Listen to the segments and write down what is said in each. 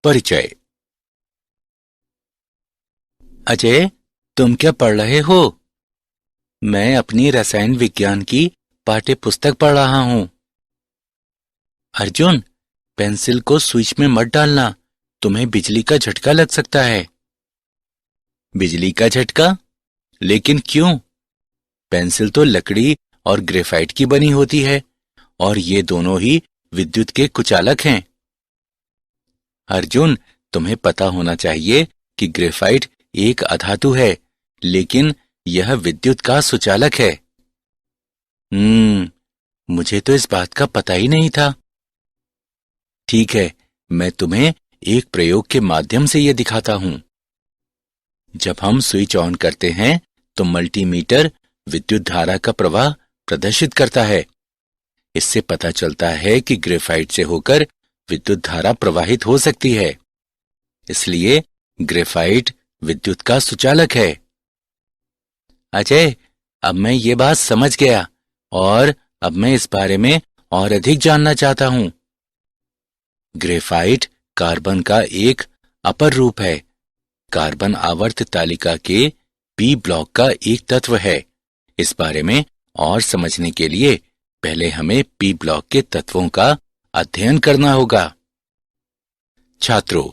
परिचय। अजय, तुम क्या पढ़ रहे हो? मैं अपनी रसायन विज्ञान की पाठ्य पुस्तक पढ़ रहा हूं। अर्जुन, पेंसिल को स्विच में मत डालना, तुम्हें बिजली का झटका लग सकता है। बिजली का झटका? लेकिन क्यों? पेंसिल तो लकड़ी और ग्रेफाइट की बनी होती है और ये दोनों ही विद्युत के कुचालक हैं। अर्जुन, तुम्हें पता होना चाहिए कि ग्रेफाइट एक अधातु है, लेकिन यह विद्युत का सुचालक है। मुझे तो इस बात का पता ही नहीं था। ठीक है, मैं तुम्हें एक प्रयोग के माध्यम से यह दिखाता हूं। जब हम स्विच ऑन करते हैं तो मल्टीमीटर विद्युत धारा का प्रवाह प्रदर्शित करता है। इससे पता चलता है कि ग्रेफाइट से होकर विद्युत धारा प्रवाहित हो सकती है। इसलिए ग्रेफाइट विद्युत का सुचालक है। अजय, अब मैं ये बात समझ गया और अब मैं इस बारे में और अधिक जानना चाहता हूं। ग्रेफाइट कार्बन का एक अपर रूप है। कार्बन आवर्त तालिका के पी ब्लॉक का एक तत्व है। इस बारे में और समझने के लिए पहले हमें पी ब्लॉक के तत्वों का अध्ययन करना होगा। छात्रों,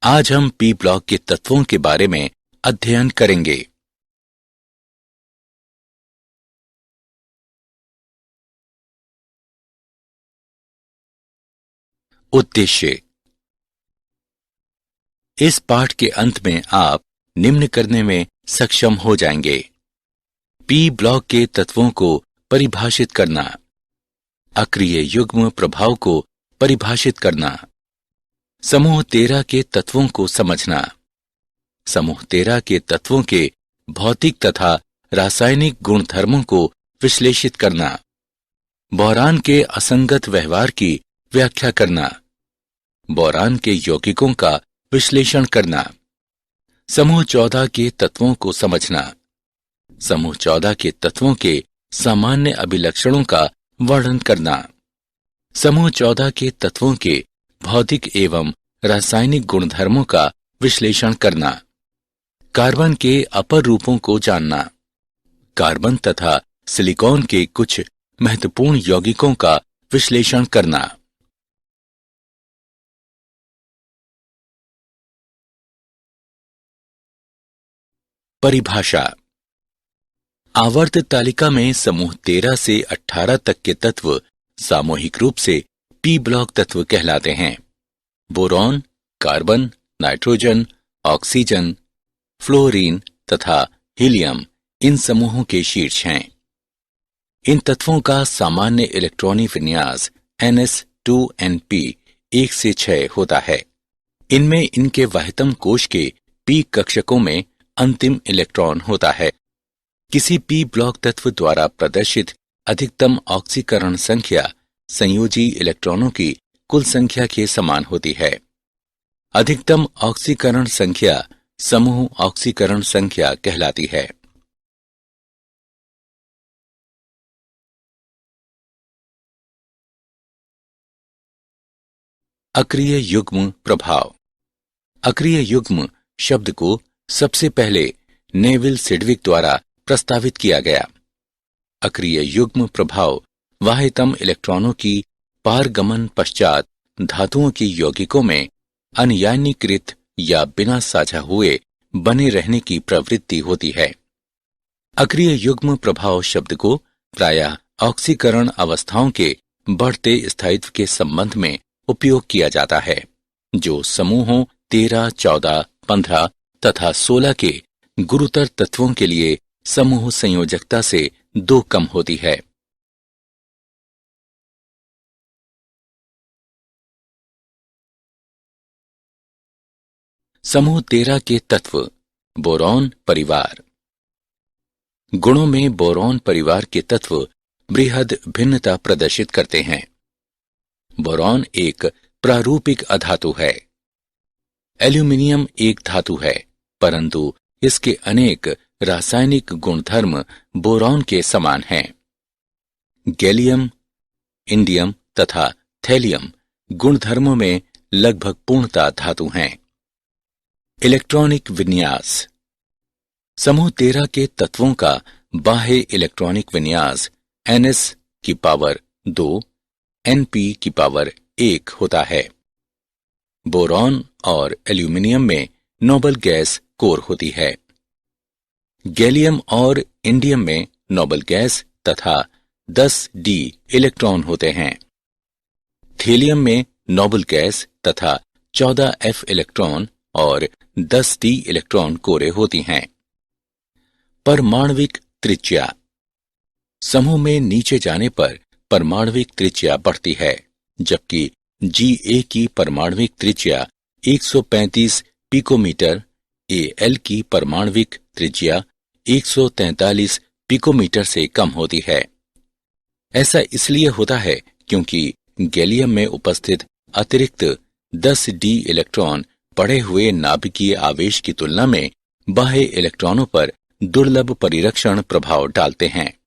आज हम पी ब्लॉक के तत्वों के बारे में अध्ययन करेंगे। उद्देश्य। इस पाठ के अंत में आप निम्न करने में सक्षम हो जाएंगे। पी ब्लॉक के तत्वों को परिभाषित करना, अक्रिय युग्म प्रभाव को परिभाषित करना, समूह 13 के तत्वों को समझना, समूह 13 के तत्वों के भौतिक तथा रासायनिक गुणधर्मों को विश्लेषित करना, बोरान के असंगत व्यवहार की व्याख्या करना, बोरान के यौगिकों का विश्लेषण करना, समूह 14 के तत्वों को समझना, समूह 14 के तत्वों के सामान्य अभिलक्षणों का वर्णन करना, समूह 14 के तत्वों के भौतिक एवं रासायनिक गुणधर्मों का विश्लेषण करना, कार्बन के अपर रूपों को जानना, कार्बन तथा सिलिकॉन के कुछ महत्वपूर्ण यौगिकों का विश्लेषण करना। परिभाषा। आवर्त तालिका में समूह 13 से 18 तक के तत्व सामूहिक रूप से पी ब्लॉक तत्व कहलाते हैं। Boron, carbon, nitrogen, oxygen, fluorine तथा हीलियम इन समूहों के शीर्ष हैं। इन तत्वों का सामान्य इलेक्ट्रॉनी विन्यास ns2np 1 से 6 होता है। इनमें इनके वाहितम कोश के पी कक्षकों में अंतिम इलेक्ट्रॉन होता है। किसी पी ब्लॉक तत्व द्वारा प्रदर्शित अधिकतम ऑक्सीकरण संख्या संयोजी इलेक्ट्रॉनों की कुल संख्या के समान होती है। अधिकतम ऑक्सीकरण संख्या समूह ऑक्सीकरण संख्या कहलाती है। अक्रिय युग्म प्रभाव। अक्रिय युग्म शब्द को सबसे पहले नेविल सिडविक द्वारा प्रस्तावित किया गया। अक्रिय युग्म प्रभाव वाहितम इलेक्ट्रॉनों की पारगमन पश्चात धातुओं की यौगिकों में अनयानीकृत या बिना साझा हुए बने रहने की प्रवृत्ति होती है। अक्रिय युग्म प्रभाव शब्द को प्रायः ऑक्सीकरण अवस्थाओं के बढ़ते स्थायित्व के संबंध में उपयोग किया जाता है, जो समूहों 13, 14, 15 तथा 16 के गुरुतर तत्वों के लिए समूह संयोजकता से 2 कम होती है। समूह 13 के तत्व। बोरॉन परिवार। गुणों में बोरॉन परिवार के तत्व बृहद भिन्नता प्रदर्शित करते हैं। बोरॉन एक प्रारूपिक अधातु है। एल्यूमिनियम एक धातु है, परंतु इसके अनेक रासायनिक गुणधर्म बोरॉन के समान हैं। गैलियम, इंडियम तथा थैलियम गुणधर्मों में लगभग पूर्णतः धातु हैं। इलेक्ट्रॉनिक विन्यास। समूह 13 के तत्वों का बाह्य इलेक्ट्रॉनिक विन्यास Ns की पावर 2 Np की पावर 1 होता है। बोरॉन और एल्यूमिनियम में नोबल गैस कोर होती है। गैलियम और इंडियम में नोबल गैस तथा 10d इलेक्ट्रॉन होते हैं। थेलियम में नोबल गैस तथा 14f इलेक्ट्रॉन और 10d इलेक्ट्रॉन कोरें होती हैं। परमाणविक त्रिज्या। समूह में नीचे जाने पर परमाणविक त्रिज्या बढ़ती है, जबकि Ga की परमाणविक त्रिज्या 135 पिकोमीटर, Al की परमाणविक त्रिज्या 143 पिकोमीटर से कम होती है। ऐसा इसलिए होता है क्योंकि गैलियम में उपस्थित अतिरिक्त 10d इलेक्ट्रॉन बढ़े हुए नाभिकीय आवेश की तुलना में बाह्य इलेक्ट्रॉनों पर दुर्लभ परिरक्षण प्रभाव डालते हैं।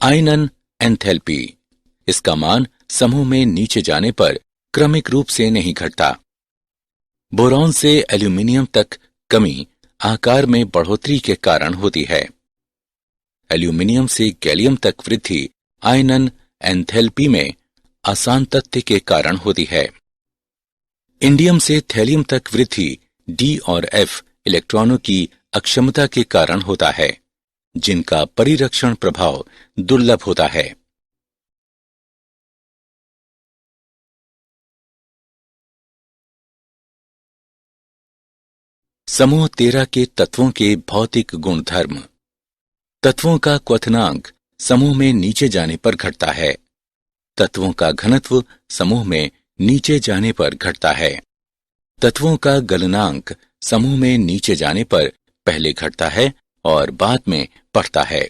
आयनन एंथैल्पी। इसका मान समूह में नीचे जाने पर क्रमिक रूप से नहीं घटता। बोरॉन से एल्यूमिनियम तक कमी आकार में बढ़ोतरी के कारण होती है। एल्यूमिनियम से गैलियम तक वृद्धि आयनन एंथैल्पी में असांतत्य के कारण होती है। इंडियम से थैलियम तक वृद्धि D और F इलेक्ट्रॉनों की अक्षमता के कारण होता है, जिनका परिरक्षण प्रभाव दुर्लभ होता है। समूह 13 के तत्वों के भौतिक गुणधर्म। तत्वों का क्वथनांक समूह में नीचे जाने पर घटता है। तत्वों का घनत्व समूह में नीचे जाने पर घटता है। तत्वों का गलनांक समूह में नीचे जाने पर पहले घटता है और बाद में बढ़ता है।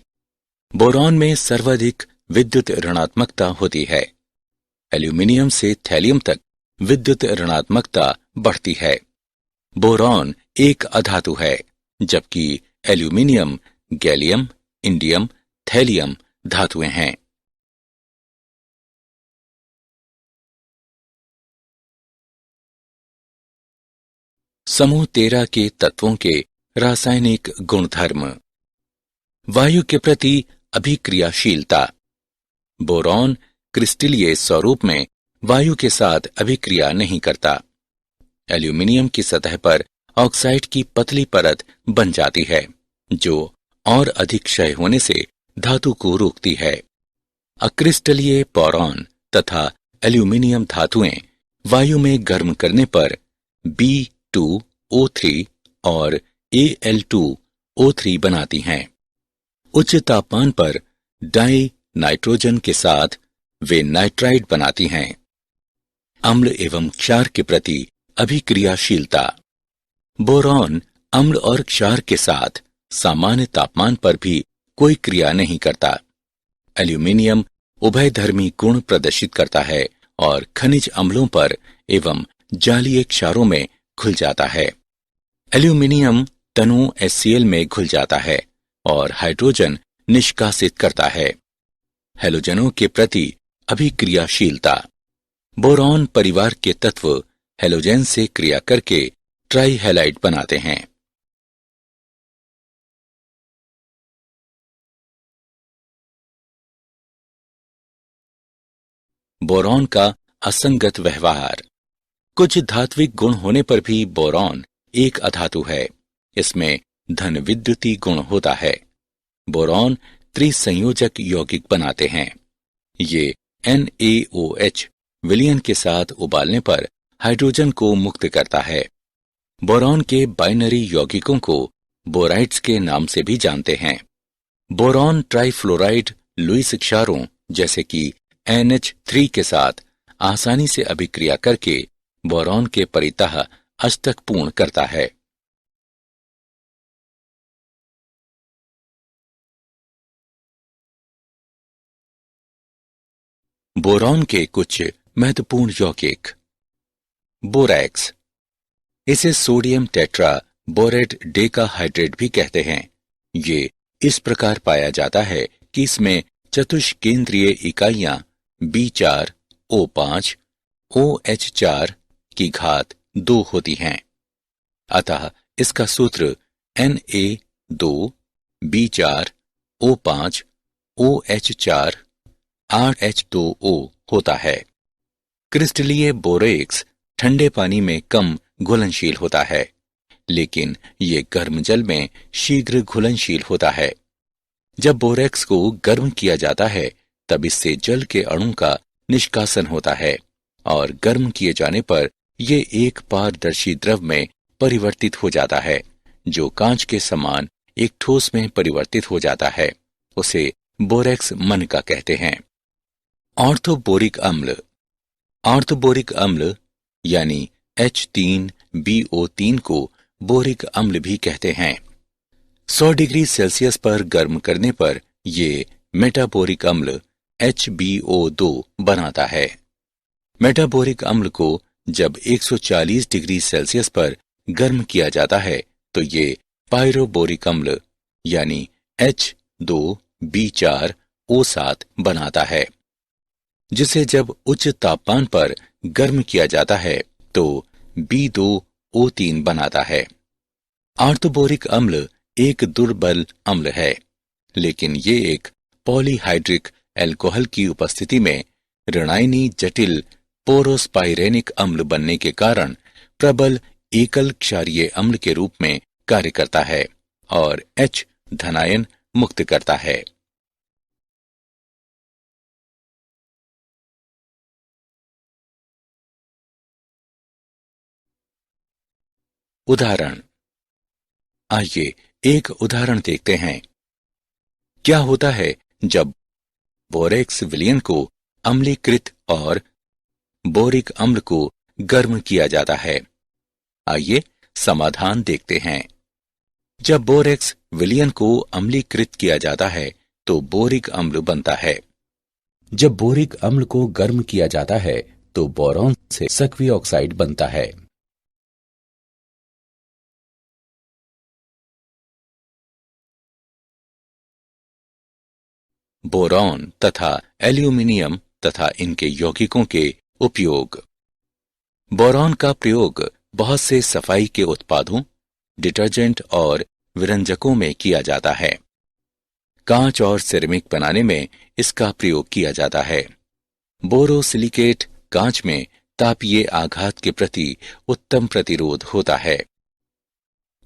बोरॉन में सर्वाधिक विद्युत ऋणात्मकता होती है। एल्यूमिनियम से थैलियम तक विद्युत ऋणात्मकता बढ़ती है। बोरॉन एक अधातु है, जबकि एल्यूमिनियम, गैलियम, इंडियम, थैलियम धातुएं हैं। समूह 13 के तत्वों के रासायनिक गुणधर्म। वायु के प्रति अभिक्रियाशीलता। बोरॉन क्रिस्टलीय स्वरूप में वायु के साथ अभिक्रिया नहीं करता। एल्यूमिनियम की सतह पर ऑक्साइड की पतली परत बन जाती है, जो और अधिक क्षय होने से धातु को रोकती है। अक्रिस्टलीय बोरॉन तथा एल्यूमिनियम धातुएं वायु में गर्म करने पर B2O3 और Al2O3 बनाती हैं। उच्च तापमान पर डाई नाइट्रोजन के साथ वे नाइट्राइड बनाती हैं। अम्ल एवं क्षार के प्रति अभिक्रियाशीलता। बोरॉन अम्ल और क्षार के साथ सामान्य तापमान पर भी कोई क्रिया नहीं करता। एल्यूमिनियम उभयधर्मी गुण प्रदर्शित करता है और खनिज अम्लों पर एवं जालीय क्षारों में घुल जाता है। एल्यूमिनियम तनु HCl में घुल जाता है और हाइड्रोजन निष्कासित करता है। हैलोजनों के प्रति अभिक्रियाशीलता। बोरॉन परिवार के तत्व हैलोजन से क्रिया करके ट्राइहैलाइड बनाते हैं। बोरॉन का असंगत व्यवहार। कुछ धात्विक गुण होने पर भी बोरॉन एक अधातु है। इसमें धन विद्युतीय गुण होता है। बोरॉन त्रिसंयोजक यौगिक बनाते हैं। ये NaOH विलयन के साथ उबालने पर हाइड्रोजन को मुक्त करता है। बोरॉन के बाइनरी यौगिकों को बोराइड्स के नाम से भी जानते हैं। बोरॉन ट्राइफ्लोराइड लुईस क्षारों जैसे कि NH3 के साथ आसानी से अभिक्रिया करके बोरॉन के परितः अष्टक पूर्ण करता है। बोरॉन के कुछ महत्वपूर्ण यौगिक। बोरैक्स। इसे सोडियम टेट्रा बोरेट डेकाहाइड्रेट भी कहते हैं। ये इस प्रकार पाया जाता है कि इसमें चतुष्केंद्रीय इकाइयां B4, O5, OH4 की घात 2 होती हैं। अतः इसका सूत्र Na2B4O5OH4 8H2O होता है। क्रिस्टलीय बोरेक्स ठंडे पानी में कम घुलनशील होता है, लेकिन ये गर्म जल में शीघ्र घुलनशील होता है। जब बोरेक्स को गर्म किया जाता है तब इससे जल के अणु का निष्कासन होता है और गर्म किए जाने पर ये एक पारदर्शी द्रव में परिवर्तित हो जाता है, जो कांच के समान एक ठोस में परिवर्तित हो जाता है। उसे बोरेक्स मन का कहते हैं। ऑर्थोबोरिक अम्ल। ऑर्थोबोरिक अम्ल यानी H3BO3 को बोरिक अम्ल भी कहते हैं। 100 डिग्री सेल्सियस पर गर्म करने पर ये मेटाबोरिक अम्ल HBO2 बनाता है। मेटाबोरिक अम्ल को जब 140 डिग्री सेल्सियस पर गर्म किया जाता है तो ये पायरोबोरिक अम्ल यानी H2B4O7 बनाता है, जिसे जब उच्च तापमान पर गर्म किया जाता है तो B2O3 बनाता है। ऑर्थोबोरिक अम्ल एक दुर्बल अम्ल है, लेकिन ये एक पॉलीहाइड्रिक अल्कोहल की उपस्थिति में ऋणायनी जटिल पोरोस्पाइरेनिक अम्ल बनने के कारण प्रबल एकल क्षारीय अम्ल के रूप में कार्य करता है और H धनायन मुक्त करता है। उदाहरण। आइए एक उदाहरण देखते हैं। क्या होता है जब बोरेक्स विलयन को अम्लीकृत और बोरिक अम्ल को गर्म किया जाता है? आइए समाधान देखते हैं। जब बोरेक्स विलयन को अम्लीकृत किया जाता है तो बोरिक अम्ल बनता है। जब बोरिक अम्ल को गर्म किया जाता है तो बोरॉन से सक्रिय ऑक्साइड बनता है। बोरॉन तथा एल्यूमिनियम तथा इनके यौगिकों के उपयोग। बोरॉन का प्रयोग बहुत से सफाई के उत्पादों, डिटर्जेंट और विरंजकों में किया जाता है। कांच और सिरेमिक बनाने में इसका प्रयोग किया जाता है। बोरोसिलिकेट कांच में तापीय आघात के प्रति उत्तम प्रतिरोध होता है।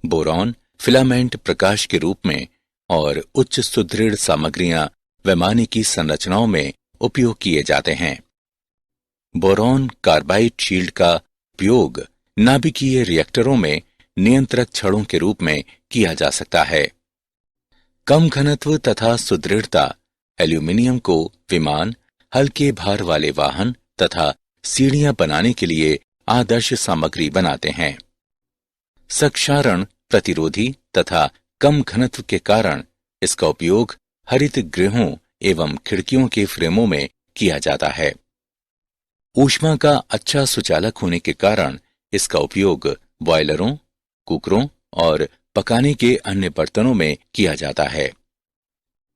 बोरॉन फिलामेंट प्रकाश के रूप में और उच्च सुदृढ़ सामग्रियां वैमानिकी संरचनाओं में उपयोग किए जाते हैं। बोरॉन कार्बाइड शील्ड का प्रयोग नाभिकीय रिएक्टरों में नियंत्रक छड़ों के रूप में किया जा सकता है। कम घनत्व तथा सुदृढ़ता एल्यूमिनियम को विमान, हल्के भार वाले वाहन तथा सीढ़ियां बनाने के लिए आदर्श सामग्री बनाते हैं। क्षारण प्रतिरोधी तथा कम घनत्व के कारण इसका उपयोग हरित गृहों एवं खिड़कियों के फ्रेमों में किया जाता है। ऊष्मा का अच्छा सुचालक होने के कारण इसका उपयोग बॉयलरों, कुकरों और पकाने के अन्य बर्तनों में किया जाता है।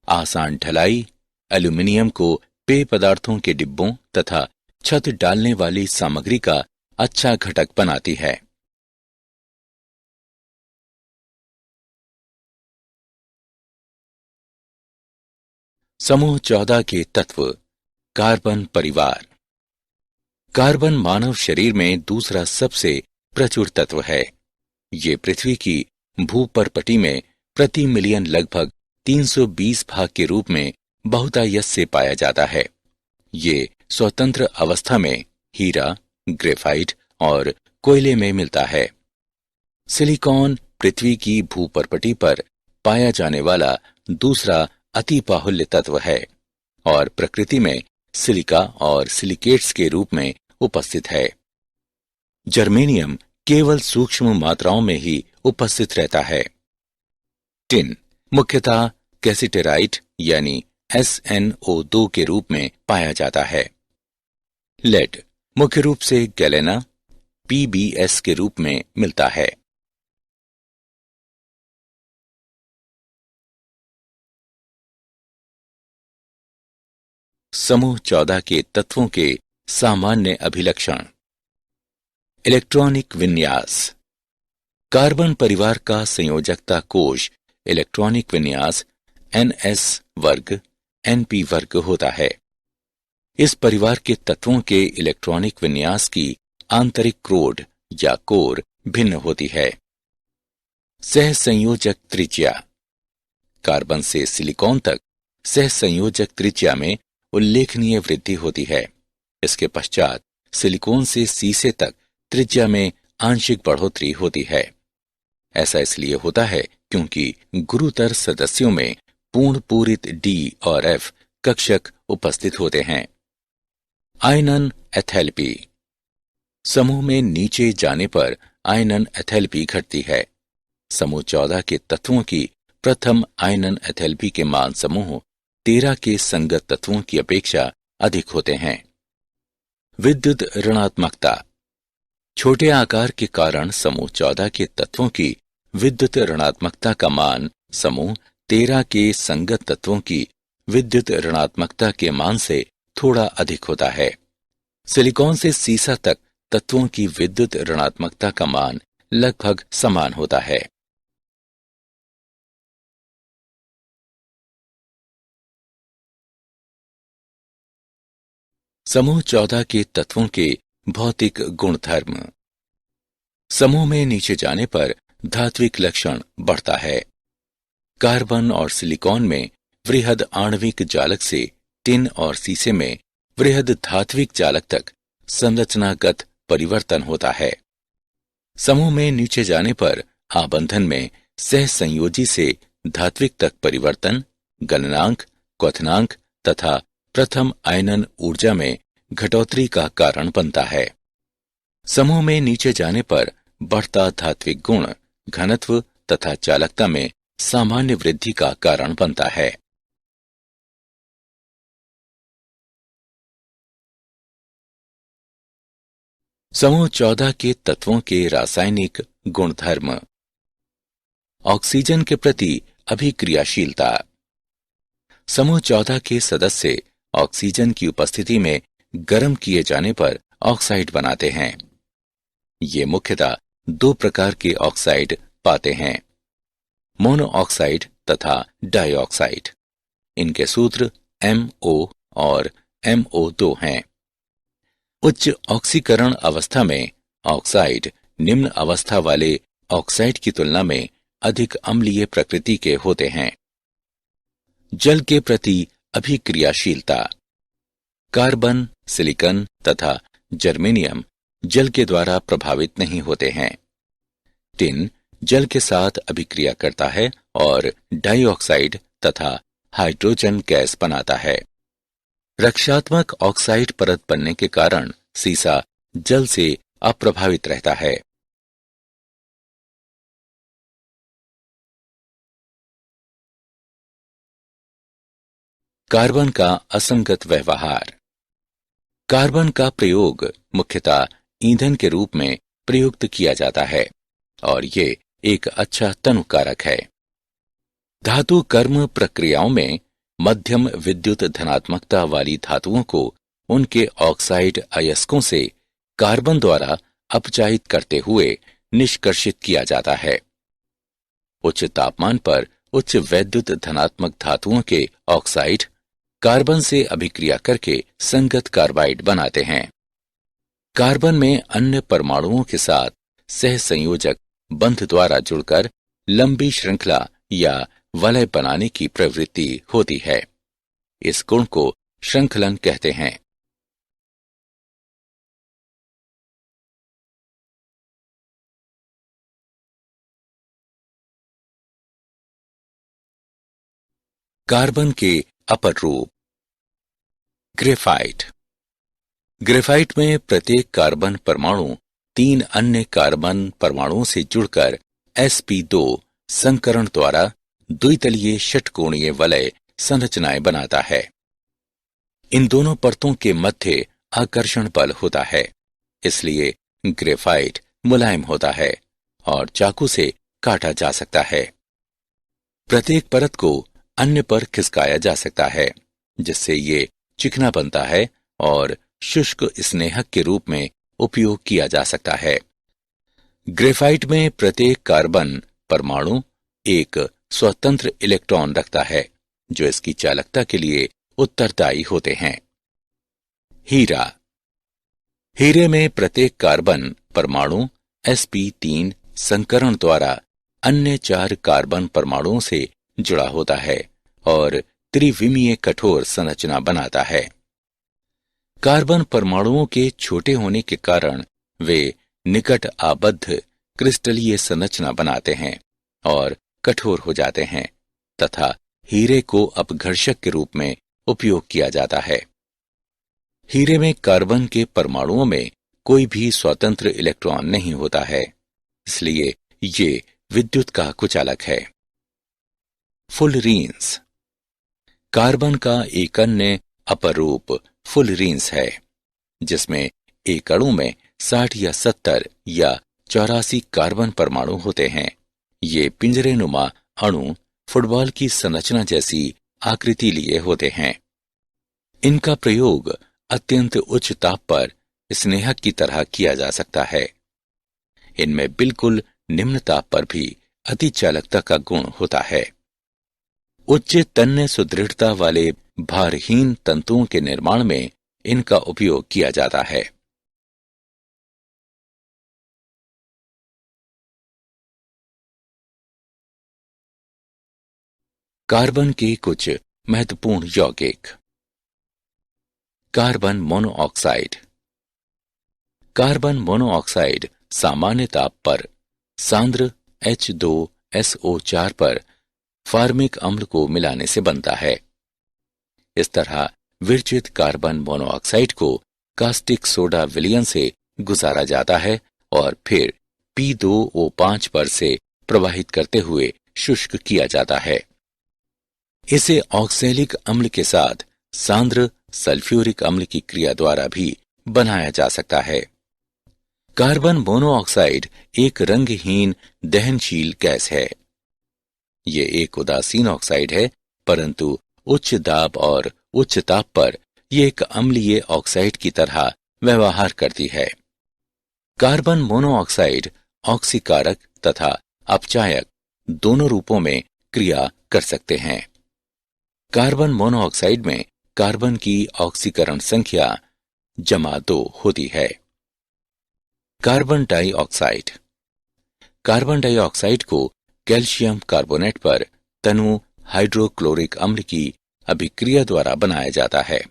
आसान ढलाई एल्यूमिनियम को पेय पदार्थों के डिब्बों तथा छत डालने वाली सामग्री का अच्छा घटक बनाती है। समूह 14 के तत्व। कार्बन परिवार। कार्बन मानव शरीर में दूसरा सबसे प्रचुर तत्व है। ये पृथ्वी की भूपर्पटी में प्रति मिलियन लगभग 320 भाग के रूप में बहुतायत से पाया जाता है। ये स्वतंत्र अवस्था में हीरा, ग्रेफाइट और कोयले में मिलता है। सिलिकॉन पृथ्वी की भूपर्पटी पर पाया जाने वाला दूसरा अति बाहुल्य तत्व है और प्रकृति में सिलिका और सिलिकेट्स के रूप में उपस्थित है। जर्मेनियम केवल सूक्ष्म मात्राओं में ही उपस्थित रहता है। टिन मुख्यतः कैसिटेराइट यानी SnO2 के रूप में पाया जाता है। लेड मुख्य रूप से गैलेना PbS के रूप में मिलता है। समूह 14 के तत्वों के सामान्य अभिलक्षण। इलेक्ट्रॉनिक विन्यास। कार्बन परिवार का संयोजकता कोश इलेक्ट्रॉनिक विन्यास NS वर्ग NP वर्ग होता है। इस परिवार के तत्वों के इलेक्ट्रॉनिक विन्यास की आंतरिक क्रोड या कोर भिन्न होती है। सहसंयोजक त्रिज्या। कार्बन से सिलिकॉन तक सहसंयोजक त्रिज्या में उल्लेखनीय वृद्धि होती है। इसके पश्चात सिलिकॉन से सीसे तक त्रिज्या में आंशिक बढ़ोतरी होती है। ऐसा इसलिए होता है क्योंकि गुरुतर सदस्यों में पूर्ण पूरित D और F कक्षक उपस्थित होते हैं। आयनन एथैल्पी। समूह में नीचे जाने पर आयनन एथैल्पी घटती है। समूह 14 के तत्वों की प्रथम आयनन एथैल्पी के मान समूह 13 के संगत तत्वों की अपेक्षा अधिक होते हैं। विद्युत ऋणात्मकता। छोटे आकार के कारण समूह 14 के तत्वों की विद्युत ऋणात्मकता का मान समूह 13 के संगत तत्वों की विद्युत ऋणात्मकता के मान से थोड़ा अधिक होता है। सिलिकॉन से सीसा तक तत्वों की विद्युत ऋणात्मकता का मान लगभग समान होता है। समूह 14 के तत्वों के भौतिक गुणधर्म। समूह में नीचे जाने पर धात्विक लक्षण बढ़ता है। कार्बन और सिलिकॉन में वृहद आणविक जालक से टिन और सीसे में वृहद धात्विक जालक तक संरचनागत परिवर्तन होता है। समूह में नीचे जाने पर आबंधन में सहसंयोजी से धात्विक तक परिवर्तन गलनांक, क्वथनांक तथा प्रथम आयनन ऊर्जा में घटोतरी का कारण बनता है। समूह में नीचे जाने पर बढ़ता धात्विक गुण घनत्व तथा चालकता में सामान्य वृद्धि का कारण बनता है। समूह 14 के तत्वों के रासायनिक गुणधर्म। ऑक्सीजन के प्रति अभिक्रियाशीलता। समूह 14 के सदस्य ऑक्सीजन की उपस्थिति में गर्म किए जाने पर ऑक्साइड बनाते हैं। ये मुख्यतः दो प्रकार के ऑक्साइड पाते हैं, मोनो ऑक्साइड तथा डाइऑक्साइड। इनके सूत्र MO और MO2 हैं। उच्च ऑक्सीकरण अवस्था में ऑक्साइड निम्न अवस्था वाले ऑक्साइड की तुलना में अधिक अम्लीय प्रकृति के होते हैं। जल के प्रति अभिक्रियाशीलता। कार्बन, सिलिकॉन तथा जर्मेनियम जल के द्वारा प्रभावित नहीं होते हैं। टिन जल के साथ अभिक्रिया करता है और डाइऑक्साइड तथा हाइड्रोजन गैस बनाता है। रक्षात्मक ऑक्साइड परत बनने के कारण सीसा जल से अप्रभावित रहता है। कार्बन का असंगत व्यवहार। कार्बन का प्रयोग मुख्यतः ईंधन के रूप में प्रयुक्त किया जाता है और ये एक अच्छा तनुकारक है। धातु कर्म प्रक्रियाओं में मध्यम विद्युत धनात्मकता वाली धातुओं को उनके ऑक्साइड अयस्कों से कार्बन द्वारा अपचायित करते हुए निष्कर्षित किया जाता है। उच्च तापमान पर उच्च वैद्युत धनात्मक धातुओं के ऑक्साइड कार्बन से अभिक्रिया करके संगत कार्बाइड बनाते हैं। कार्बन में अन्य परमाणुओं के साथ सहसंयोजक बंध द्वारा जुड़कर लंबी श्रृंखला या वलय बनाने की प्रवृत्ति होती है। इस गुण को श्रृंखलन कहते हैं। कार्बन के अपर रूप। ग्रेफाइट। ग्रेफाइट में प्रत्येक कार्बन परमाणु 3 अन्य कार्बन परमाणुओं से जुड़कर sp2 संकरण द्वारा द्वितलीय षटकोणीय वलय संरचनाएं बनाता है। इन दोनों परतों के मध्य आकर्षण बल होता है, इसलिए ग्रेफाइट मुलायम होता है और चाकू से काटा जा सकता है। प्रत्येक परत को अन्य पर खिसकाया जा सकता है, जिससे ये चिकना बनता है और शुष्क स्नेहक के रूप में उपयोग किया जा सकता है। ग्रेफाइट में प्रत्येक कार्बन परमाणु एक स्वतंत्र इलेक्ट्रॉन रखता है जो इसकी चालकता के लिए उत्तरदायी होते हैं। हीरा। हीरे में प्रत्येक कार्बन परमाणु sp3 संकरण द्वारा अन्य 4 कार्बन परमाणुओं से जुड़ा होता है और त्रिविमीय कठोर संरचना बनाता है। कार्बन परमाणुओं के छोटे होने के कारण वे निकट आबद्ध क्रिस्टलीय संरचना बनाते हैं और कठोर हो जाते हैं तथा हीरे को अपघर्षक के रूप में उपयोग किया जाता है। हीरे में कार्बन के परमाणुओं में कोई भी स्वतंत्र इलेक्ट्रॉन नहीं होता है, इसलिए ये विद्युत का कुचालक है। फुलरीन्स। कार्बन का एक अन्य अपर रूप फुलरीन्स है, जिसमें एक अणु में 60 या 70 या 84 कार्बन परमाणु होते हैं। ये पिंजरेनुमा अणु फुटबॉल की संरचना जैसी आकृति लिए होते हैं। इनका प्रयोग अत्यंत उच्च ताप पर स्नेहक की तरह किया जा सकता है। इनमें बिल्कुल निम्न ताप पर भी अतिचालकता का गुण होता है। उच्च तन्य सुदृढ़ता वाले भारहीन तंतुओं के निर्माण में इनका उपयोग किया जाता है। कार्बन के कुछ महत्वपूर्ण यौगिक। Carbon monoxide. कार्बन मोनोऑक्साइड सामान्य ताप पर सांद्र H2SO4 पर फार्मिक अम्ल को मिलाने से बनता है। इस तरह विरचित कार्बन मोनोऑक्साइड को कास्टिक सोडा विलयन से गुजारा जाता है और फिर P2O5 पर से प्रवाहित करते हुए शुष्क किया जाता है। इसे ऑक्सैलिक अम्ल के साथ सांद्र सल्फ्यूरिक अम्ल की क्रिया द्वारा भी बनाया जा सकता है। कार्बन मोनोऑक्साइड एक रंगहीन दहनशील गैस है। ये एक उदासीन ऑक्साइड है, परंतु उच्च दाब और उच्च ताप पर यह एक अम्लीय ऑक्साइड की तरह व्यवहार करती है। कार्बन मोनोऑक्साइड ऑक्सीकारक तथा अपचायक दोनों रूपों में क्रिया कर सकते हैं। कार्बन मोनोऑक्साइड में कार्बन की ऑक्सीकरण संख्या ×2 होती है। Carbon dioxide. कार्बन डाइऑक्साइड को कैल्शियम कार्बोनेट पर तनु हाइड्रोक्लोरिक अम्ल की अभिक्रिया द्वारा बनाया जाता है।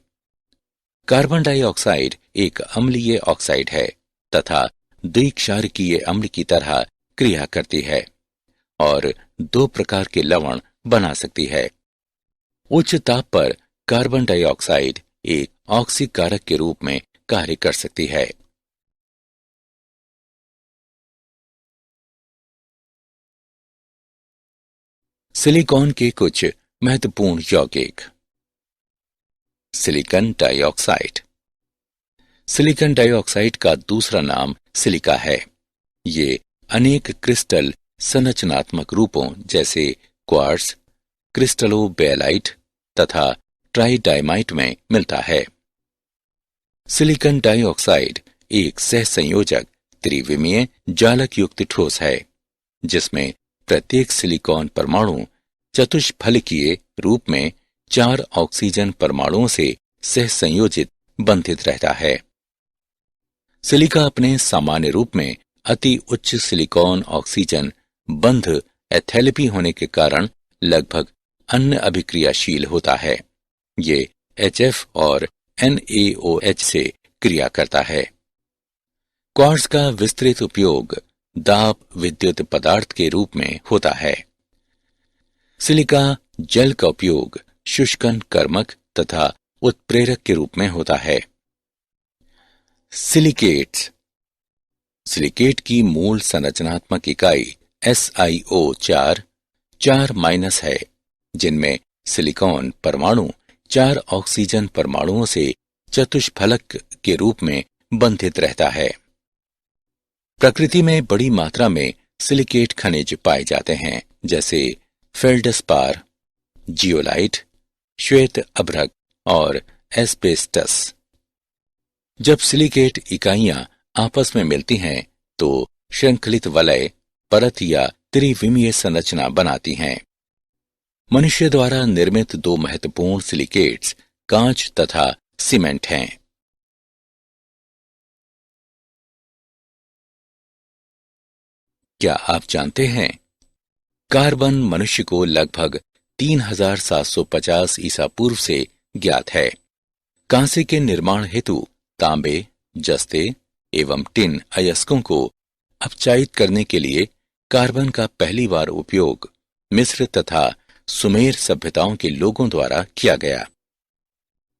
कार्बन डाइऑक्साइड एक अम्लीय ऑक्साइड है तथा द्विक्षारकीय अम्ल की तरह क्रिया करती है और 2 प्रकार के लवण बना सकती है। उच्च ताप पर कार्बन डाइऑक्साइड एक ऑक्सीकारक के रूप में कार्य कर सकती है। सिलिकॉन के कुछ महत्वपूर्ण यौगिक। Silicon dioxide. सिलिकॉन डाइऑक्साइड का दूसरा नाम सिलिका है। ये अनेक क्रिस्टल संरचनात्मक रूपों जैसे क्वार्ट्ज, क्रिस्टलोबेलाइट तथा ट्राइडाइमाइट में मिलता है। सिलिकॉन डाइऑक्साइड एक सहसंयोजक त्रिविमीय जालक युक्त ठोस है, जिसमें प्रत्येक सिलिकॉन परमाणु चतुष्फलकीय रूप में 4 ऑक्सीजन परमाणुओं से सहसंयोजित बंधित रहता है। सिलिका अपने सामान्य रूप में अति उच्च सिलिकॉन ऑक्सीजन बंध एथैलेपी होने के कारण लगभग अन्य अभिक्रियाशील होता है। ये HF और NaOH से क्रिया करता है। क्वार्ट्ज का विस्तृत उपयोग दाब विद्युत पदार्थ के रूप में होता है। सिलिका जल का उपयोग शुष्कन कर्मक तथा उत्प्रेरक के रूप में होता है। सिलिकेट्स। सिलिकेट की मूल संरचनात्मक इकाई SiO4 4- है, जिनमें सिलिकॉन परमाणु 4 ऑक्सीजन परमाणुओं से चतुष्फलक के रूप में बंधित रहता है। प्रकृति में बड़ी मात्रा में सिलिकेट खनिज पाए जाते हैं, जैसे फेल्डस्पार, जियोलाइट, श्वेत अभ्रक और एस्बेस्टस। जब सिलिकेट इकाइयां आपस में मिलती हैं तो श्रृंखलित वलय, परत या त्रिविमीय संरचना बनाती हैं। मनुष्य द्वारा निर्मित दो महत्वपूर्ण सिलिकेट्स कांच तथा सीमेंट हैं। क्या आप जानते हैं, कार्बन मनुष्य को लगभग 3750 ईसा पूर्व से ज्ञात है। कांसे के निर्माण हेतु तांबे, जस्ते एवं टिन अयस्कों को अपचायित करने के लिए कार्बन का पहली बार उपयोग मिस्र तथा सुमेर सभ्यताओं के लोगों द्वारा किया गया।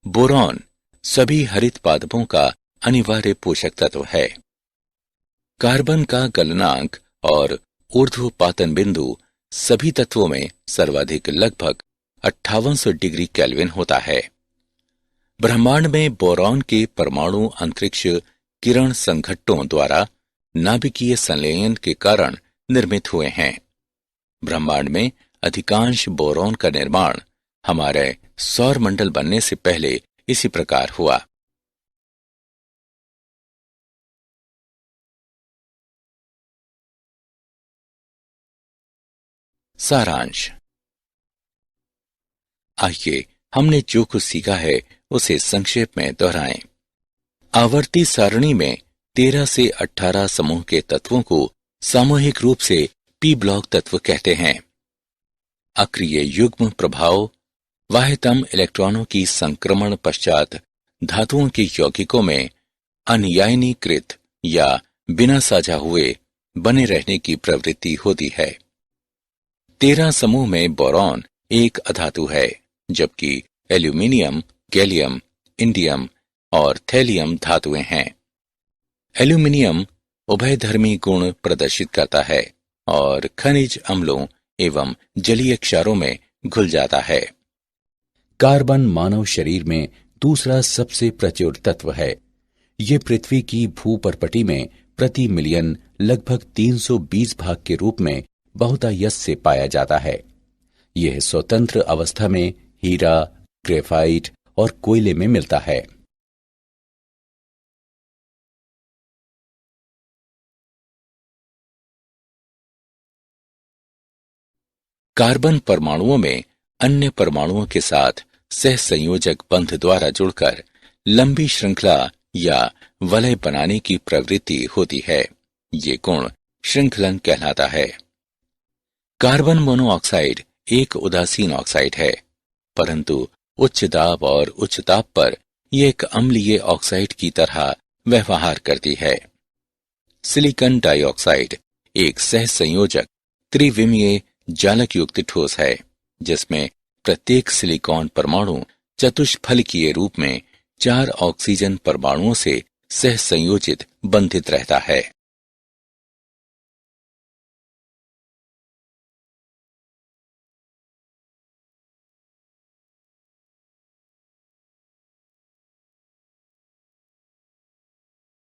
बोरॉन सभी हरित पादपों का अनिवार्य पोषक तत्व है। कार्बन का गलनांक और ऊर्ध्वपातन बिंदु सभी तत्वों में सर्वाधिक लगभग 5800 डिग्री केल्विन होता है। ब्रह्मांड में बोरॉन के परमाणु अंतरिक्ष किरण संघट्टों द्वारा नाभिकीय संलयन के कारण निर्मित हुए हैं। ब्रह्मांड में अधिकांश बोरॉन का निर्माण हमारे सौर मंडल बनने से पहले इसी प्रकार हुआ। सारांश। आइए हमने जो कुछ सीखा है उसे संक्षेप में दोहराएं। आवर्ती सारणी में 13 से 18 समूह के तत्वों को सामूहिक रूप से पी ब्लॉक तत्व कहते हैं। अक्रिय युग्म प्रभाव बाह्यतम इलेक्ट्रॉनों की संक्रमण पश्चात धातुओं के यौगिकों में अनियायनीकृत या बिना साझा हुए बने रहने की प्रवृत्ति होती है। 13 समूह में बोरॉन एक अधातु है, जबकि एल्यूमिनियम, गैलियम, इंडियम और थैलियम धातुएं हैं। एल्यूमिनियम उभयधर्मी गुण प्रदर्शित करता है और खनिज अम्लों एवं जलीय क्षारों में घुल जाता है। कार्बन मानव शरीर में दूसरा सबसे प्रचुर तत्व है। ये पृथ्वी की भूपर्पटी में प्रति मिलियन लगभग 320 भाग के रूप में बहुतायत से पाया जाता है। यह स्वतंत्र अवस्था में हीरा, ग्रेफाइट और कोयले में मिलता है। कार्बन परमाणुओं में अन्य परमाणुओं के साथ सहसंयोजक बंध द्वारा जुड़कर लंबी श्रृंखला या वलय बनाने की प्रवृत्ति होती है। ये गुण श्रृंखलन कहलाता है। कार्बन मोनोऑक्साइड एक उदासीन ऑक्साइड है, परंतु उच्च दाब और उच्च ताप पर यह एक अम्लीय ऑक्साइड की तरह व्यवहार करती है। सिलिकॉन डाइऑक्साइड एक सहसंयोजक त्रिविमीय जालक युक्त ठोस है, जिसमें प्रत्येक सिलिकॉन परमाणु चतुष्फलकीय रूप में 4 ऑक्सीजन परमाणुओं से सहसंयोजित बंधित रहता है।